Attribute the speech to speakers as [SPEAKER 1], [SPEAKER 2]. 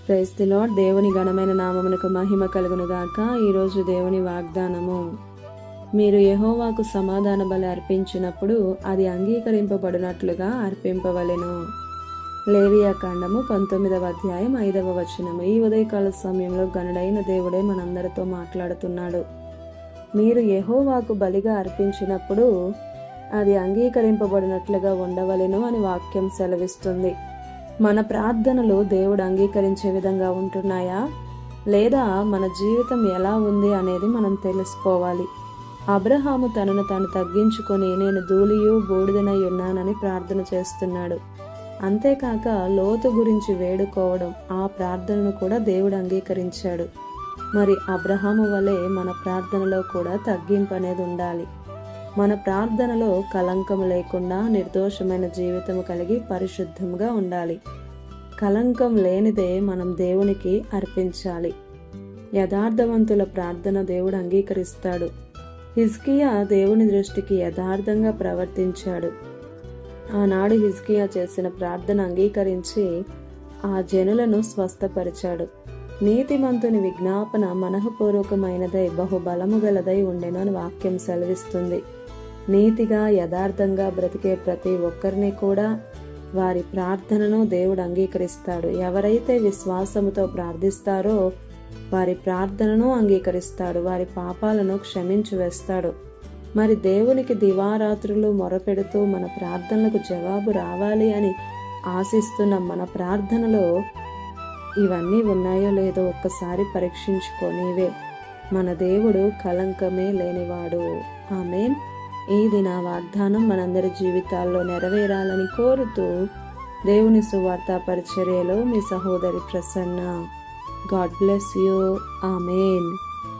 [SPEAKER 1] Praise the lord. దేవుని ఘనమైన నామమునకు మహిమ కలుగును గాక. ఈరోజు దేవుని వాగ్దానము, మీరు యెహోవాకు సమాధాన బలి అర్పించినప్పుడు అది అంగీకరింపబడినట్లుగా అర్పింపవలెను. లేవియా కాండము 19వ అధ్యాయం 5వ వచనము. ఈ ఉదయకాల సమయంలో గనుడైన దేవుడే మనందరితో మాట్లాడుతున్నాడు. మీరు యెహోవాకు బలిగా అర్పించినప్పుడు అది అంగీకరింపబడినట్లుగా ఉండవలెను అని వాక్యం సెలవిస్తుంది. మన ప్రార్థనలు దేవుడు అంగీకరించే విధంగా ఉంటున్నాయా లేదా మన జీవితం ఎలా ఉంది అనేది మనం తెలుసుకోవాలి. అబ్రహాము తనను తాను తగ్గించుకొని నేను ధూళియు బూడిదనై ఉన్నానని ప్రార్థన చేస్తున్నాడు. అంతేకాక లోతు గురించి వేడుకోవడం, ఆ ప్రార్థనను కూడా దేవుడు అంగీకరించాడు. మరి అబ్రహాము వలె మన ప్రార్థనలో కూడా తగ్గింపు అనేది ఉండాలి. మన ప్రార్థనలో కలంకం లేకుండా నిర్దోషమైన జీవితము కలిగి పరిశుద్ధంగా ఉండాలి. కలంకం లేనిదే మనం దేవునికి అర్పించాలి. యథార్థవంతుల ప్రార్థన దేవుడు అంగీకరిస్తాడు. హిజ్కియా దేవుని దృష్టికి యథార్థంగా ప్రవర్తించాడు. ఆనాడు హిజ్కియా చేసిన ప్రార్థన అంగీకరించి ఆ జనులను స్వస్థపరిచాడు. నీతిమంతుని విజ్ఞాపన మనఃపూర్వకమైనదై బహుబలము గలదై ఉండెను అని వాక్యం సెలవిస్తుంది. నీతిగా యథార్థంగా బ్రతికే ప్రతి ఒక్కరిని కూడా వారి ప్రార్థనను దేవుడు అంగీకరిస్తాడు. ఎవరైతే విశ్వాసముతో ప్రార్థిస్తారో వారి ప్రార్థనను అంగీకరిస్తాడు, వారి పాపాలను క్షమించి వేస్తాడు. మరి దేవునికి దివారాత్రులు మొరపెడుతూ మన ప్రార్థనలకు జవాబు రావాలి అని ఆశిస్తున్న మన ప్రార్థనలో ఇవన్నీ ఉన్నాయో లేదో ఒక్కసారి పరీక్షించుకోనివే. మన దేవుడు కలంకమే లేనివాడు. ఆమేన్. ఈ దిన వాగ్దానం మనందరి జీవితాల్లో నెరవేరాలని కోరుతూ దేవుని సువార్త పరిచర్యలో మీ సహోదరి Prasanna. God bless you. Amen.